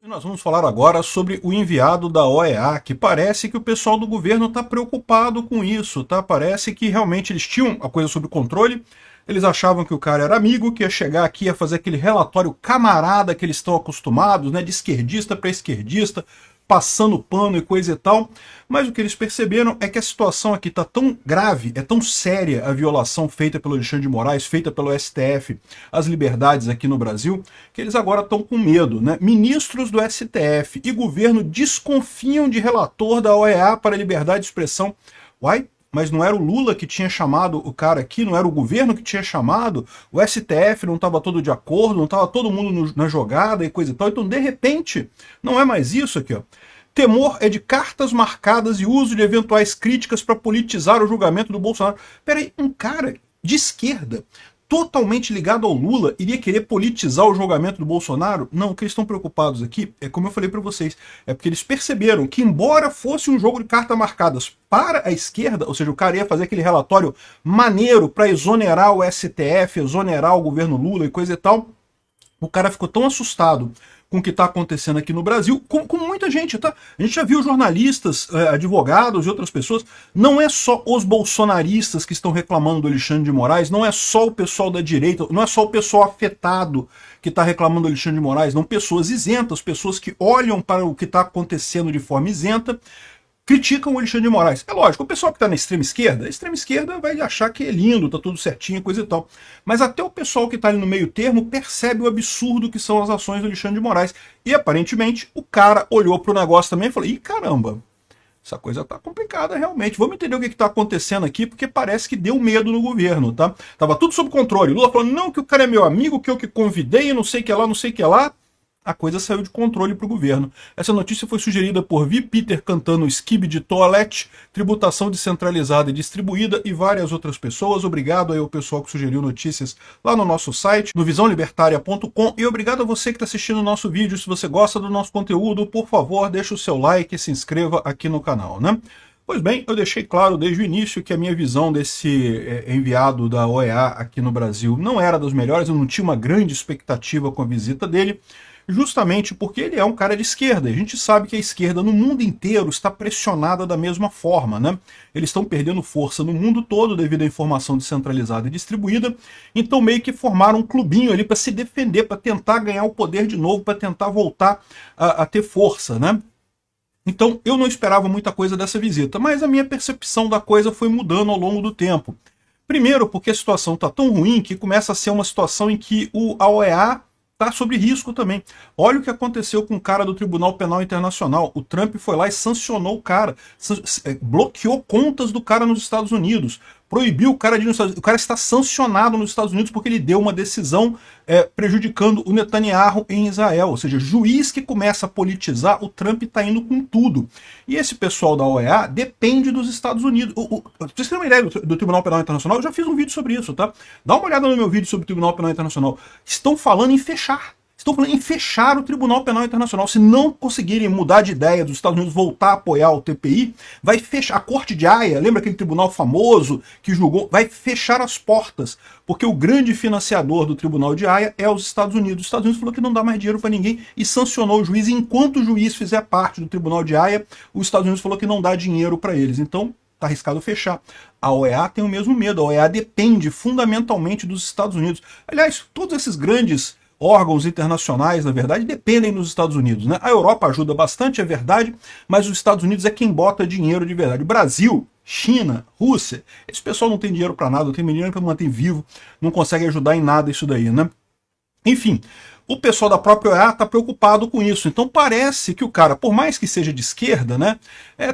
Nós vamos falar agora sobre o enviado da OEA, que parece que o pessoal do governo está preocupado com isso, tá? Parece que realmente eles tinham a coisa sob controle, eles achavam que o cara era amigo, que ia chegar aqui, ia fazer aquele relatório camarada que eles estão acostumados, né? De esquerdista para esquerdista, passando pano e coisa e tal, mas o que eles perceberam é que a situação aqui está tão grave, é tão séria a violação feita pelo Alexandre de Moraes, feita pelo STF, às liberdades aqui no Brasil, que eles agora estão com medo, né? Ministros do STF e governo desconfiam de relator da OEA para a liberdade de expressão. Uai? Mas não era o Lula que tinha chamado o cara aqui, não era o governo que tinha chamado, o STF não estava todo de acordo, não estava todo mundo na jogada e coisa e tal, então de repente, não é mais isso aqui, ó. Temor é de cartas marcadas e uso de eventuais críticas para politizar o julgamento do Bolsonaro. Peraí, um cara de esquerda, totalmente ligado ao Lula, iria querer politizar o julgamento do Bolsonaro? Não, o que eles estão preocupados aqui é, como eu falei para vocês, é porque eles perceberam que, embora fosse um jogo de cartas marcadas para a esquerda, ou seja, o cara ia fazer aquele relatório maneiro para exonerar o STF, exonerar o governo Lula e coisa e tal, o cara ficou tão assustado com o que está acontecendo aqui no Brasil, com muita gente, tá? A gente já viu jornalistas, advogados e outras pessoas, não é só os bolsonaristas que estão reclamando do Alexandre de Moraes, não é só o pessoal da direita, não é só o pessoal afetado que está reclamando do Alexandre de Moraes, não, pessoas isentas, pessoas que olham para o que está acontecendo de forma isenta, criticam o Alexandre de Moraes. É lógico, o pessoal que está na extrema esquerda, a extrema esquerda vai achar que é lindo, tá tudo certinho, coisa e tal. Mas até o pessoal que está ali no meio termo percebe o absurdo que são as ações do Alexandre de Moraes. E aparentemente o cara olhou para o negócio também e falou, ih, caramba, essa coisa tá complicada realmente. Vamos entender o que está acontecendo aqui, porque parece que deu medo no governo, tá? Tava tudo sob controle. Lula falou, não, que o cara é meu amigo, que eu que convidei, não sei o que lá, não sei o que lá. A coisa saiu de controle para o governo. Essa notícia foi sugerida por Vi Peter cantando Skib de Toilette, tributação descentralizada e distribuída e várias outras pessoas. Obrigado aí ao pessoal que sugeriu notícias lá no nosso site, no visãolibertaria.com, e obrigado a você que está assistindo o nosso vídeo. Se você gosta do nosso conteúdo, por favor, deixa o seu like e se inscreva aqui no canal, né? Pois bem, eu deixei claro desde o início que a minha visão desse enviado da OEA aqui no Brasil não era das melhores, eu não tinha uma grande expectativa com a visita dele, justamente porque ele é um cara de esquerda. A gente sabe que a esquerda no mundo inteiro está pressionada da mesma forma, né? Eles estão perdendo força no mundo todo devido à informação descentralizada e distribuída, então meio que formaram um clubinho ali para se defender, para tentar ganhar o poder de novo, para tentar voltar a ter força, né? Então eu não esperava muita coisa dessa visita, mas a minha percepção da coisa foi mudando ao longo do tempo. Primeiro porque a situação está tão ruim que começa a ser uma situação em que a OEA está sob risco também. Olha o que aconteceu com o cara do Tribunal Penal Internacional. O Trump foi lá e sancionou o cara, bloqueou contas do cara nos Estados Unidos, proibiu o cara de ir nos Estados Unidos. O cara está sancionado nos Estados Unidos porque ele deu uma decisão prejudicando o Netanyahu em Israel. Ou seja, juiz que começa a politizar, o Trump está indo com tudo. E esse pessoal da OEA depende dos Estados Unidos. Pra vocês terem uma ideia do Tribunal Penal Internacional, eu já fiz um vídeo sobre isso, tá? Dá uma olhada no meu vídeo sobre o Tribunal Penal Internacional. Estão falando em fechar. Estão falando em fechar o Tribunal Penal Internacional. Se não conseguirem mudar de ideia dos Estados Unidos voltar a apoiar o TPI, vai fechar. A Corte de Haia, lembra aquele tribunal famoso que julgou? Vai fechar as portas, porque o grande financiador do Tribunal de Haia é os Estados Unidos. Os Estados Unidos falou que não dá mais dinheiro para ninguém e sancionou o juiz. E enquanto o juiz fizer parte do Tribunal de Haia, os Estados Unidos falou que não dá dinheiro para eles. Então, está arriscado fechar. A OEA tem o mesmo medo. A OEA depende fundamentalmente dos Estados Unidos. Aliás, todos esses grandes órgãos internacionais, na verdade, dependem dos Estados Unidos, né? A Europa ajuda bastante, é verdade, mas os Estados Unidos é quem bota dinheiro de verdade. Brasil, China, Rússia, esse pessoal não tem dinheiro para nada, não tem dinheiro para manter vivo, não consegue ajudar em nada isso daí, né? Enfim, o pessoal da própria OEA está preocupado com isso. Então parece que o cara, por mais que seja de esquerda, né?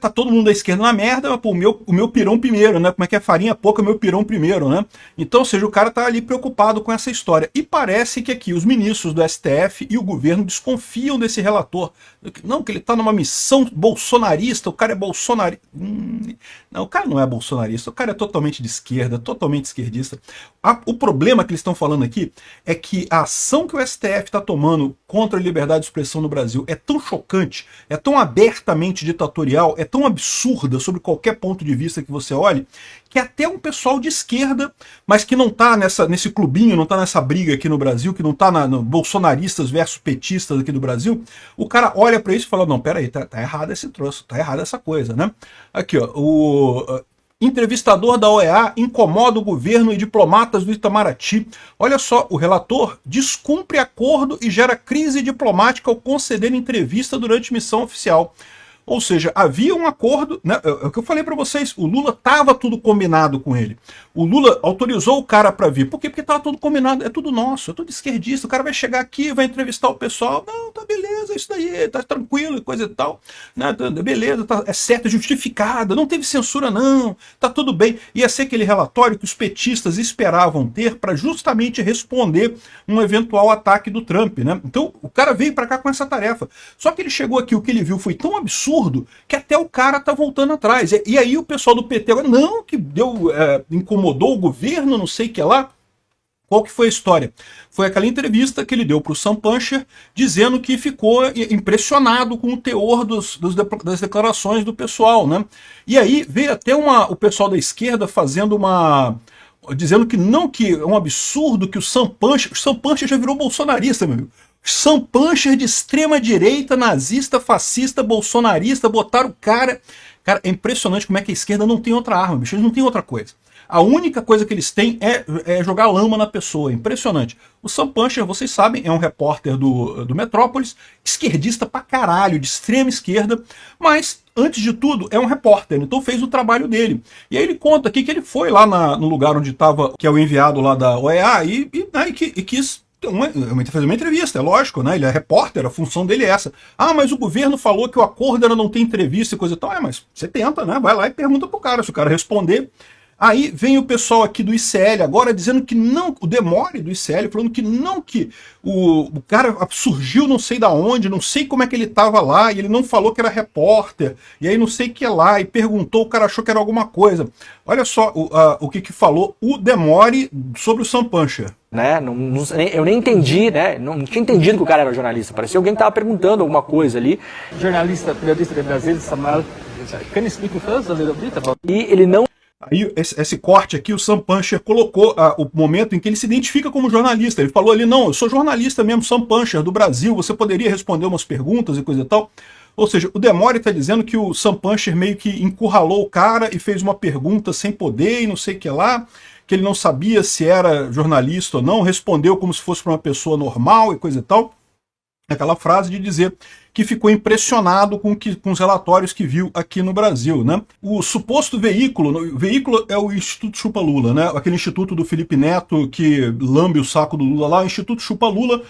Tá todo mundo da esquerda na merda, mas pô, o meu pirão primeiro, né? Como é que é farinha pouca, meu pirão primeiro, né? Então, ou seja, o cara tá ali preocupado com essa história. E parece que aqui os ministros do STF e o governo desconfiam desse relator. Não, que ele tá numa missão bolsonarista, o cara é bolsonarista. Não, o cara não é bolsonarista, o cara é totalmente de esquerda, totalmente esquerdista. O problema que eles estão falando aqui é que a ação que o STF está tomando contra a liberdade de expressão no Brasil é tão chocante, é tão abertamente ditatorial, é tão absurda sobre qualquer ponto de vista que você olhe, que até um pessoal de esquerda, mas que não está nesse clubinho, não está nessa briga aqui no Brasil, que não está no bolsonaristas versus petistas aqui do Brasil, o cara olha para isso e fala, não, peraí, tá errado esse troço, tá errado essa coisa, né? Aqui, ó, o entrevistador da OEA incomoda o governo e diplomatas do Itamaraty. Olha só, o relator descumpre acordo e gera crise diplomática ao conceder entrevista durante missão oficial. Ou seja, havia um acordo, né? É o que eu falei para vocês, o Lula estava tudo combinado com ele. O Lula autorizou o cara para vir. Por quê? Porque estava tudo combinado, é tudo nosso, é tudo esquerdista. O cara vai chegar aqui, vai entrevistar o pessoal. Não, tá beleza, isso daí, tá tranquilo, coisa e tal. Né? Beleza, tá, é certo, é justificado, não teve censura não, tá tudo bem. Ia ser aquele relatório que os petistas esperavam ter para justamente responder um eventual ataque do Trump, né? Então, o cara veio para cá com essa tarefa. Só que ele chegou aqui, o que ele viu foi tão absurdo que até o cara tá voltando atrás. E aí o pessoal do PT agora, não, que incomodou o governo, não sei o que lá. Qual que foi a história? Foi aquela entrevista que ele deu para o Sam Puncher, dizendo que ficou impressionado com o teor das declarações do pessoal, né? E aí veio até o pessoal da esquerda fazendo dizendo que não, que é um absurdo que o Sam Puncher já virou bolsonarista, meu amigo. Sam Puncher de extrema direita, nazista, fascista, bolsonarista, botaram o cara... Cara, é impressionante como é que a esquerda não tem outra arma, bicho, eles não têm outra coisa. A única coisa que eles têm é jogar lama na pessoa, é impressionante. O Sam Puncher, vocês sabem, é um repórter do Metrópolis, esquerdista pra caralho, de extrema esquerda, mas, antes de tudo, é um repórter, então fez o trabalho dele. E aí ele conta aqui que ele foi lá no lugar onde estava, que é o enviado lá da OEA, e quis... fazer uma entrevista, é lógico, né? Ele é repórter, a função dele é essa. Ah, mas o governo falou que o acordo era não ter entrevista e coisa e tal. Mas você tenta, né? Vai lá e pergunta pro cara, se o cara responder. Aí vem o pessoal aqui do ICL agora dizendo que não, o Demore do ICL falando que não, que o cara surgiu não sei da onde, não sei como é que ele tava lá, e ele não falou que era repórter, e aí não sei o que lá, e perguntou, o cara achou que era alguma coisa. Olha só o que falou o Demore sobre o Sam Puncher. Né? Eu nem entendi, né? Não tinha entendido que o cara era jornalista. Parecia alguém que estava perguntando alguma coisa ali. Periodista de Brasil, Samuel. Can you speak with us a little bit about... E ele não... Aí, esse corte aqui, o Sam Puncher colocou o momento em que ele se identifica como jornalista. Ele falou ali, não, eu sou jornalista mesmo, Sam Puncher, do Brasil, você poderia responder umas perguntas e coisa e tal. Ou seja, o Demore está dizendo que o Sam Puncher meio que encurralou o cara e fez uma pergunta sem poder e não sei o que lá, que ele não sabia se era jornalista ou não, respondeu como se fosse para uma pessoa normal e coisa e tal. Aquela frase de dizer que ficou impressionado com os relatórios que viu aqui no Brasil, né? O suposto veículo é o Instituto Chupa Lula, né? Aquele instituto do Felipe Neto que lambe o saco do Lula lá, o Instituto Chupa Lula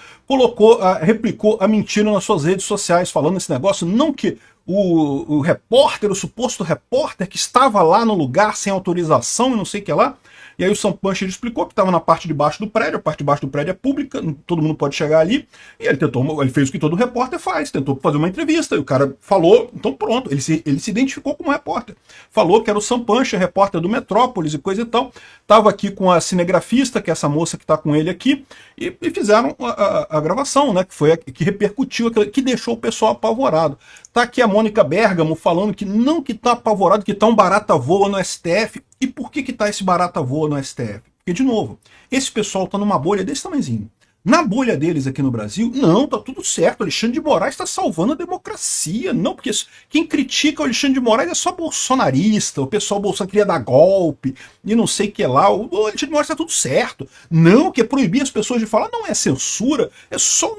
replicou a mentira nas suas redes sociais, falando esse negócio, não que o repórter, o suposto repórter que estava lá no lugar sem autorização e não sei o que lá. E aí o Sam Puncher explicou que estava na parte de baixo do prédio, a parte de baixo do prédio é pública, todo mundo pode chegar ali, e ele fez o que todo repórter faz, tentou fazer uma entrevista, e o cara falou, então pronto, ele se identificou como repórter. Falou que era o Sam Puncher, repórter do Metrópolis e coisa e tal, estava aqui com a cinegrafista, que é essa moça que está com ele aqui, e fizeram a gravação, né, que foi que repercutiu, que deixou o pessoal apavorado. Tá aqui a Mônica Bergamo falando que não que tá apavorado, que tá um barata voa no STF. E por que tá esse barata voa no STF? Porque, de novo, esse pessoal tá numa bolha desse tamanhozinho. Na bolha deles aqui no Brasil, não, tá tudo certo, Alexandre de Moraes está salvando a democracia. Não, porque quem critica o Alexandre de Moraes é só bolsonarista, o pessoal bolsonaro queria dar golpe, e não sei o que lá, o Alexandre de Moraes tá tudo certo. Não, que é proibir as pessoas de falar, não é censura, é só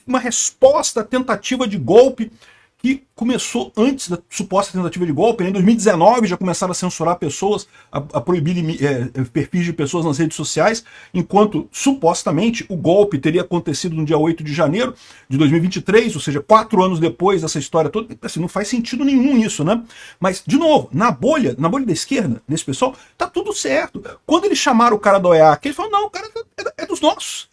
uma resposta à tentativa de golpe, que começou antes da suposta tentativa de golpe. Em 2019 já começaram a censurar pessoas, a proibir perfis de pessoas nas redes sociais, enquanto supostamente o golpe teria acontecido no dia 8 de janeiro de 2023, ou seja, 4 anos depois dessa história toda. Assim, não faz sentido nenhum isso, né? Mas, de novo, na bolha da esquerda, desse pessoal, tá tudo certo. Quando eles chamaram o cara do OEA, que eles falaram, não, o cara é dos nossos,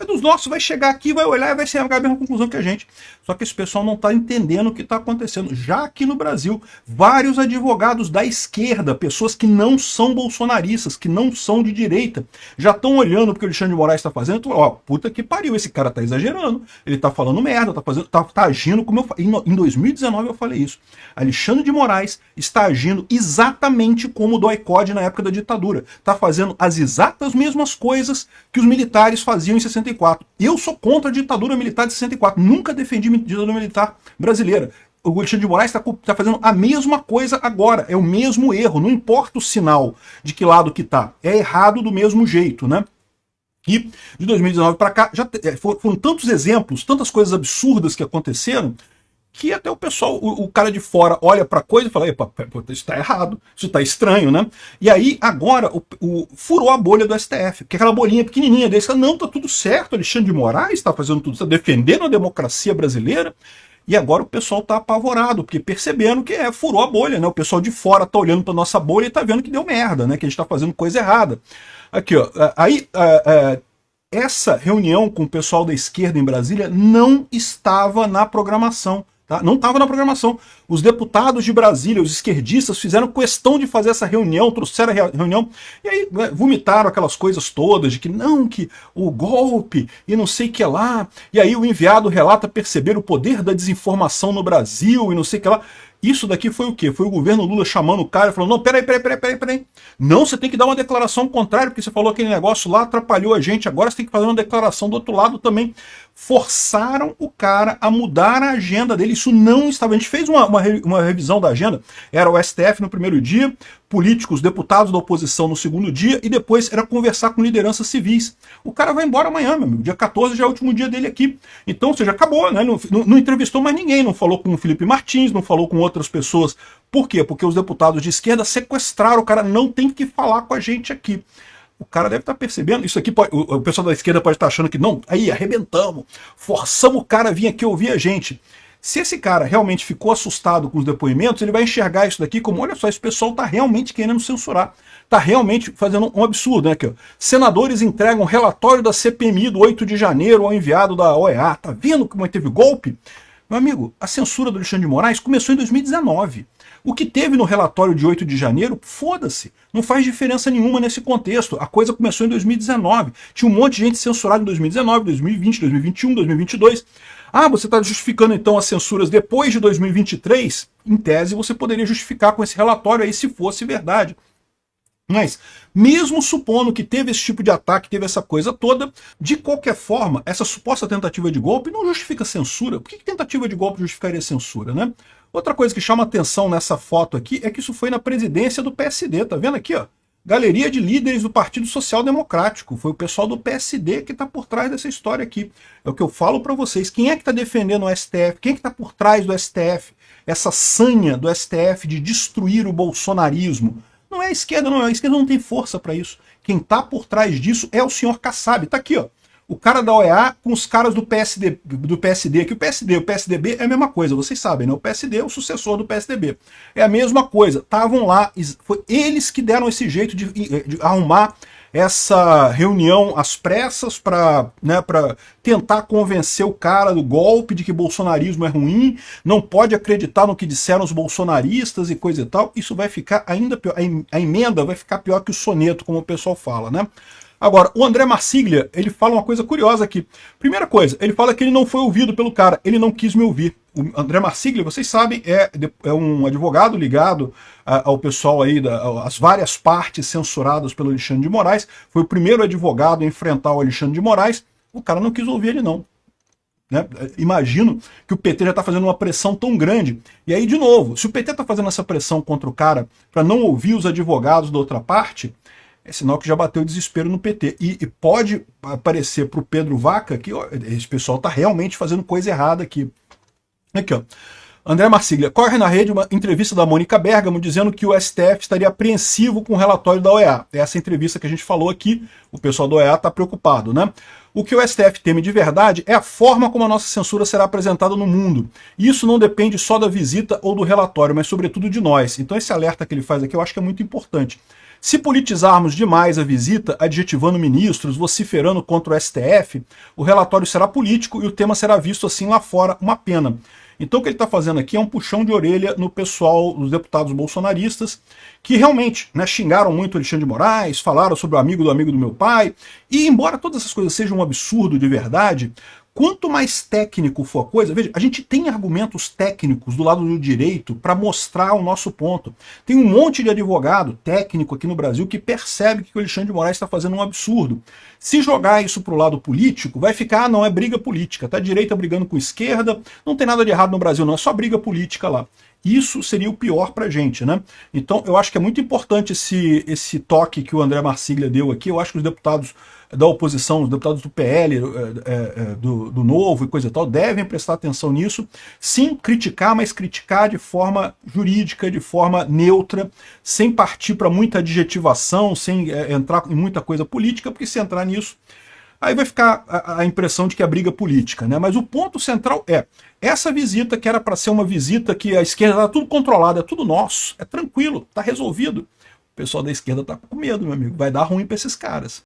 vai chegar aqui, vai olhar e vai chegar à mesma conclusão que a gente. Só que esse pessoal não tá entendendo o que tá acontecendo. acontecendo. Já aqui no Brasil, vários advogados da esquerda, pessoas que não são bolsonaristas, que não são de direita, já estão olhando porque o Alexandre de Moraes está fazendo, e ó, puta que pariu, esse cara tá exagerando, ele tá falando merda, tá agindo como eu falei. Em 2019 eu falei isso. Alexandre de Moraes está agindo exatamente como o DOI-CODE na época da ditadura. Tá fazendo as exatas mesmas coisas que os militares faziam em 64. Eu sou contra a ditadura militar de 64. Nunca defendi a ditadura militar brasileira. O Alexandre de Moraes está fazendo a mesma coisa agora. É o mesmo erro. Não importa o sinal de que lado que tá. É errado do mesmo jeito, né? E de 2019 para cá, foram tantos exemplos, tantas coisas absurdas que aconteceram, que até o pessoal, o cara de fora olha pra coisa e fala, epa, isso tá errado, isso tá estranho, né? E aí, agora, furou a bolha do STF, que é aquela bolinha pequenininha desse, não, tá tudo certo, Alexandre de Moraes tá fazendo tudo, tá defendendo a democracia brasileira, e agora o pessoal tá apavorado, porque percebendo que furou a bolha, né? O pessoal de fora tá olhando pra nossa bolha e tá vendo que deu merda, né? Que a gente tá fazendo coisa errada. Aqui, ó, aí... essa reunião com o pessoal da esquerda em Brasília não estava na programação. Tá? Não estava na programação. Os deputados de Brasília, os esquerdistas, fizeram questão de fazer essa reunião, trouxeram a reunião, e aí vomitaram aquelas coisas todas de que não, que o golpe e não sei o que lá, e aí o enviado relata perceber o poder da desinformação no Brasil e não sei o que lá. Isso daqui foi o quê? Foi o governo Lula chamando o cara e falando, não, peraí. Não, você tem que dar uma declaração contrária, porque você falou aquele negócio lá, atrapalhou a gente, agora você tem que fazer uma declaração do outro lado também. Forçaram o cara a mudar a agenda dele. Isso não estava... A gente fez uma revisão da agenda. Era o STF no primeiro dia, políticos, deputados da oposição no segundo dia, e depois era conversar com lideranças civis. O cara vai embora amanhã, meu amigo. Dia 14 já é o último dia dele aqui. Então, ou seja, acabou, né? Não entrevistou mais ninguém, não falou com o Felipe Martins, não falou com outras pessoas. Por quê? Porque os deputados de esquerda sequestraram o cara, não tem que falar com a gente aqui. O cara deve estar percebendo, isso aqui o pessoal da esquerda pode estar achando que não, aí arrebentamos, forçamos o cara a vir aqui ouvir a gente. Se esse cara realmente ficou assustado com os depoimentos, ele vai enxergar isso daqui como, olha só, esse pessoal está realmente querendo censurar, está realmente fazendo um absurdo, né? Aqui, ó. Senadores entregam relatório da CPMI do 8 de janeiro ao enviado da OEA. Tá vendo como teve golpe? Meu amigo, a censura do Alexandre de Moraes começou em 2019. O que teve no relatório de 8 de janeiro, foda-se, não faz diferença nenhuma nesse contexto. A coisa começou em 2019. Tinha um monte de gente censurada em 2019, 2020, 2021, 2022. Ah, você está justificando então as censuras depois de 2023? Em tese, você poderia justificar com esse relatório aí se fosse verdade. Mas, mesmo supondo que teve esse tipo de ataque, teve essa coisa toda, de qualquer forma, essa suposta tentativa de golpe não justifica censura. Por que tentativa de golpe justificaria censura, né? Outra coisa que chama atenção nessa foto aqui é que isso foi na presidência do PSD, tá vendo aqui, ó? Galeria de líderes do Partido Social Democrático. Foi o pessoal do PSD que está por trás dessa história aqui. É o que eu falo para vocês. Quem é que está defendendo o STF? Quem é que está por trás do STF? Essa sanha do STF de destruir o bolsonarismo. Não é a esquerda, não. A esquerda não tem força para isso. Quem está por trás disso é o senhor Kassab. Tá aqui, ó. O cara da OEA com os caras do PSD aqui. O PSDB é a mesma coisa, vocês sabem, né? O PSD é o sucessor do PSDB. É a mesma coisa. Estavam lá, foi eles que deram esse jeito de arrumar essa reunião às pressas para tentar convencer o cara do golpe, de que bolsonarismo é ruim, não pode acreditar no que disseram os bolsonaristas e coisa e tal. Isso vai ficar ainda pior. A emenda vai ficar pior que o soneto, como o pessoal fala, né? Agora, o André Marsiglia, ele fala uma coisa curiosa aqui. Primeira coisa, ele fala que ele não foi ouvido pelo cara, ele não quis me ouvir. O André Marsiglia, vocês sabem, é um advogado ligado ao pessoal aí, às várias partes censuradas pelo Alexandre de Moraes. Foi o primeiro advogado a enfrentar o Alexandre de Moraes. O cara não quis ouvir ele, não. Né? Imagino que o PT já está fazendo uma pressão tão grande. E aí, de novo, se o PT está fazendo essa pressão contra o cara para não ouvir os advogados da outra parte, é sinal que já bateu desespero no PT. E pode aparecer para o Pedro Vaca que ó, esse pessoal está realmente fazendo coisa errada aqui. Aqui, ó. André Marsiglia, corre na rede uma entrevista da Mônica Bergamo dizendo que o STF estaria apreensivo com o relatório da OEA. É essa entrevista que a gente falou aqui, o pessoal da OEA está preocupado, né? O que o STF teme de verdade é a forma como a nossa censura será apresentada no mundo. Isso não depende só da visita ou do relatório, mas sobretudo de nós. Então esse alerta que ele faz aqui eu acho que é muito importante. Se politizarmos demais a visita, adjetivando ministros, vociferando contra o STF, o relatório será político e o tema será visto assim lá fora, uma pena. Então o que ele está fazendo aqui é um puxão de orelha no pessoal, dos deputados bolsonaristas, que realmente, né, xingaram muito o Alexandre de Moraes, falaram sobre o amigo do meu pai, e embora todas essas coisas sejam um absurdo de verdade, quanto mais técnico for a coisa, veja, a gente tem argumentos técnicos do lado do direito para mostrar o nosso ponto. Tem um monte de advogado técnico aqui no Brasil que percebe que o Alexandre de Moraes está fazendo um absurdo. Se jogar isso para o lado político, vai ficar, não é briga política, tá? Direita brigando com esquerda, não tem nada de errado no Brasil, não, é só briga política lá. Isso seria o pior pra gente, né? Então eu acho que é muito importante esse toque que o André Marsiglia deu aqui. Eu acho que os deputados da oposição, os deputados do PL, do Novo e coisa e tal, devem prestar atenção nisso. Sim, criticar, mas criticar de forma jurídica, de forma neutra, sem partir para muita adjetivação, sem entrar em muita coisa política, porque se entrar nisso, aí vai ficar a impressão de que é briga política, né? Mas o ponto central é essa visita, que era para ser uma visita que a esquerda está tudo controlado, é tudo nosso, é tranquilo, está resolvido. O pessoal da esquerda está com medo, meu amigo, vai dar ruim para esses caras.